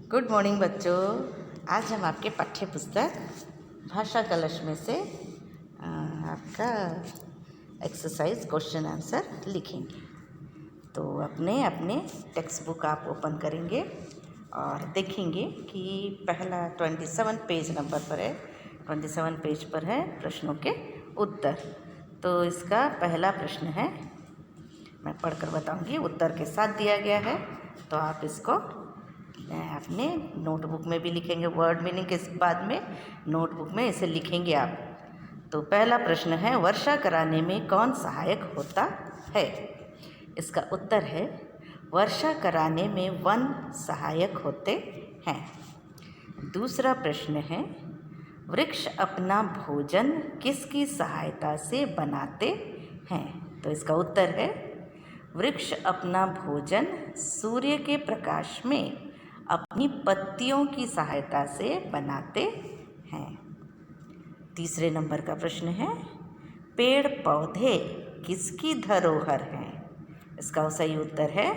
Good morning बच्चों। आज हम आपके पाठ्य पुस्तक भाषा कलश में से आपका एक्सरसाइज क्वेश्चन आंसर लिखेंगे। तो अपने अपने टेक्स्ट बुक आप ओपन करेंगे और देखेंगे कि पहला 27 पेज नंबर पर है। 27 पेज पर है प्रश्नों के उत्तर। तो इसका पहला प्रश्न है, मैं पढ़कर बताऊंगी, उत्तर के साथ दिया गया है। तो आप इसको अपने नोटबुक में भी लिखेंगे, वर्ड मीनिंग के बाद में नोटबुक में इसे लिखेंगे आप। तो पहला प्रश्न है, वर्षा कराने में कौन सहायक होता है? इसका उत्तर है, वर्षा कराने में वन सहायक होते हैं। दूसरा प्रश्न है, वृक्ष अपना भोजन किसकी सहायता से बनाते हैं? तो इसका उत्तर है, वृक्ष अपना भोजन सूर्य के प्रकाश में अपनी पत्तियों की सहायता से बनाते हैं। तीसरे नंबर का प्रश्न है, पेड़ पौधे किसकी धरोहर हैं? इसका सही उत्तर है,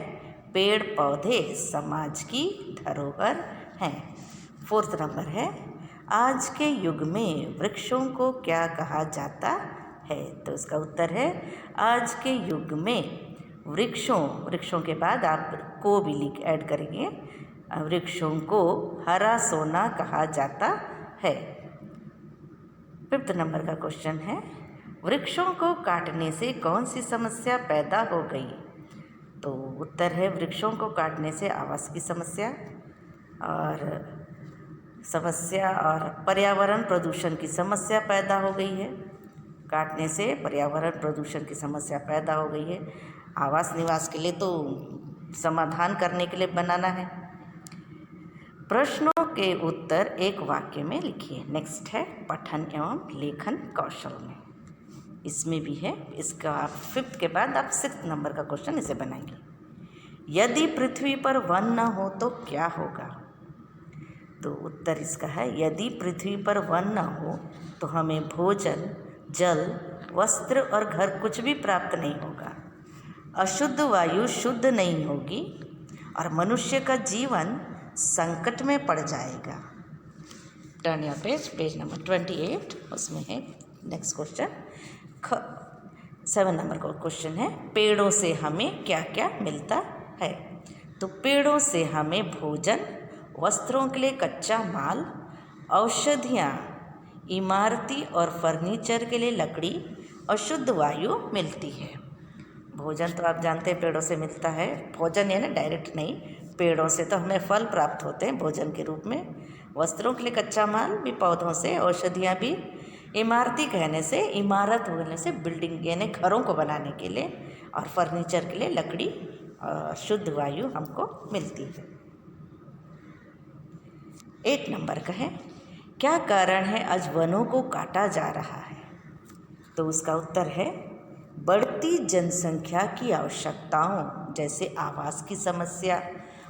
पेड़ पौधे समाज की धरोहर हैं। फोर्थ नंबर है, आज के युग में वृक्षों को क्या कहा जाता है? तो इसका उत्तर है, आज के युग में वृक्षों के बाद आप को भी ऐड करेंगे, वृक्षों को हरा सोना कहा जाता है। फिफ्थ नंबर का क्वेश्चन है, वृक्षों को काटने से कौन सी समस्या पैदा हो गई? तो उत्तर है, वृक्षों को काटने से आवास की समस्या और पर्यावरण प्रदूषण की समस्या पैदा हो गई है। काटने से पर्यावरण प्रदूषण की समस्या पैदा हो गई है। आवास निवास के लिए तो समाधान करने के लिए बनाना है। प्रश्नों के उत्तर एक वाक्य में लिखिए। नेक्स्ट है, पठन एवं लेखन कौशल में इसमें भी है। इसका आप फिफ्थ के बाद आप 6 नंबर का क्वेश्चन इसे बनाएंगे। यदि पृथ्वी पर वन न हो तो क्या होगा? तो उत्तर इसका है, यदि पृथ्वी पर वन न हो तो हमें भोजन, जल, वस्त्र और घर कुछ भी प्राप्त नहीं होगा। अशुद्ध वायु शुद्ध नहीं होगी और मनुष्य का जीवन संकट में पड़ जाएगा। टर्न योर पेज नंबर 28, उसमें है नेक्स्ट क्वेश्चन 7 नंबर का क्वेश्चन है, पेड़ों से हमें क्या क्या मिलता है? तो पेड़ों से हमें भोजन, वस्त्रों के लिए कच्चा माल, औषधियाँ, इमारती और फर्नीचर के लिए लकड़ी और शुद्ध वायु मिलती है। भोजन तो आप जानते हैं पेड़ों से मिलता है। भोजन यानी डायरेक्ट नहीं, पेड़ों से तो हमें फल प्राप्त होते हैं भोजन के रूप में। वस्त्रों के लिए कच्चा माल भी पौधों से, औषधियाँ भी, इमारती कहने से, इमारत होने से बिल्डिंग यानी घरों को बनाने के लिए, और फर्नीचर के लिए लकड़ी और शुद्ध वायु हमको मिलती है। 8 नंबर का है, क्या कारण है आज वनों को काटा जा रहा है? तो उसका उत्तर है, बढ़ती जनसंख्या की आवश्यकताओं जैसे आवास की समस्या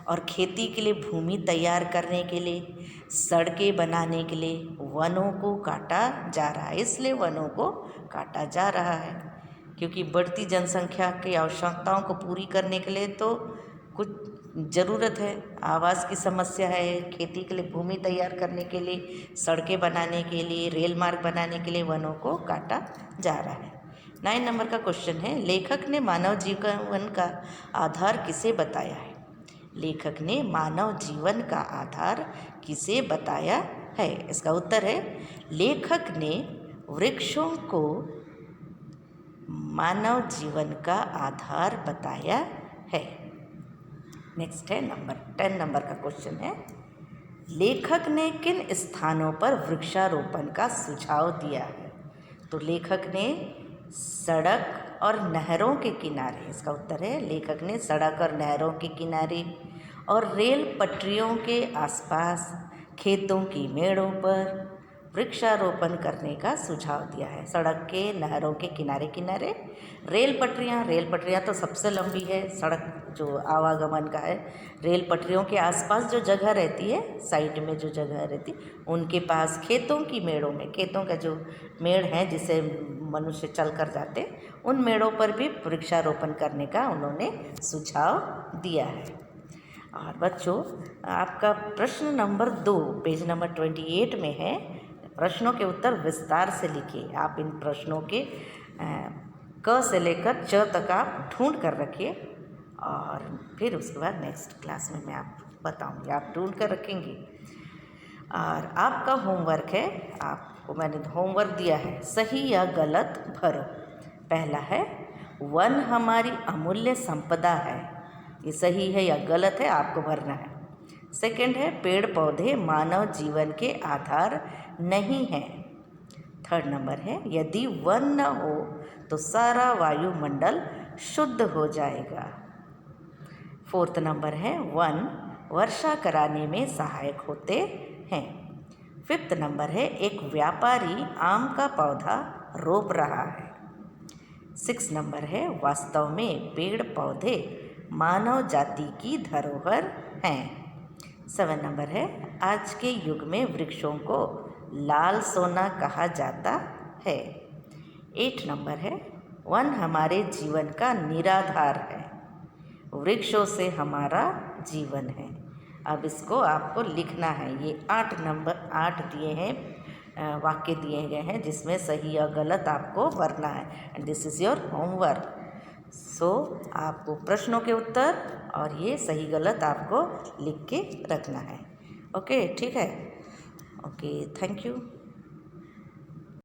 और खेती के लिए भूमि तैयार करने के लिए, सड़कें बनाने के लिए वनों को काटा जा रहा है। इसलिए वनों को काटा जा रहा है क्योंकि बढ़ती जनसंख्या की आवश्यकताओं को पूरी करने के लिए तो कुछ ज़रूरत है। आवास की समस्या है, खेती के लिए भूमि तैयार करने के लिए, सड़कें बनाने के लिए, रेल मार्ग बनाने के लिए वनों को काटा जा रहा है। 9 नंबर का क्वेश्चन है, लेखक ने मानव जीवन का आधार किसे बताया है? लेखक ने मानव जीवन का आधार किसे बताया है? इसका उत्तर है, लेखक ने वृक्षों को मानव जीवन का आधार बताया है। नेक्स्ट है 10 नंबर का क्वेश्चन है, लेखक ने किन स्थानों पर वृक्षारोपण का सुझाव दिया है? तो लेखक ने सड़क और नहरों के किनारे, इसका उत्तर है, लेखक ने सड़क और नहरों के किनारे और रेल पटरियों के आसपास, खेतों की मेड़ों पर वृक्षारोपण करने का सुझाव दिया है। सड़क के, नहरों के किनारे किनारे, रेल पटरियाँ तो सबसे लंबी है, सड़क जो आवागमन का है, रेल पटरियों के आसपास जो जगह रहती है, साइड में जो जगह रहती उनके पास, खेतों की मेड़ों में, खेतों का जो मेड़ है जिसे मनुष्य चल कर जाते, उन मेड़ों पर भी वृक्षारोपण करने का उन्होंने सुझाव दिया है। और बच्चों, आपका प्रश्न नंबर 2 पेज नंबर 28 में है। प्रश्नों के उत्तर विस्तार से लिखिए। आप इन प्रश्नों के क से लेकर च तक आप ढूंढ कर रखिए और फिर उसके बाद नेक्स्ट क्लास में मैं आपको बताऊंगी, आप ढूंढ कर रखेंगे। और आपका होमवर्क है, आपको मैंने होमवर्क दिया है, सही या गलत भरो। पहला है वन हमारी अमूल्य संपदा है, ये सही है या गलत है आपको भरना है। सेकंड है पेड़ पौधे मानव जीवन के आधार नहीं हैं। थर्ड नंबर है यदि वन न हो तो सारा वायुमंडल शुद्ध हो जाएगा। फोर्थ नंबर है वन वर्षा कराने में सहायक होते हैं। फिफ्थ नंबर है एक व्यापारी आम का पौधा रोप रहा है। सिक्स नंबर है वास्तव में पेड़ पौधे मानव जाति की धरोहर हैं। 7 नंबर है आज के युग में वृक्षों को लाल सोना कहा जाता है। 8 नंबर है वन हमारे जीवन का निराधार है, वृक्षों से हमारा जीवन है। अब इसको आपको लिखना है। ये 8 दिए हैं, वाक्य दिए गए हैं जिसमें सही या गलत आपको भरना है। And this is your homework. So आपको प्रश्नों के उत्तर और ये सही गलत आपको लिख के रखना है। ओके, ठीक है। Okay, thank you.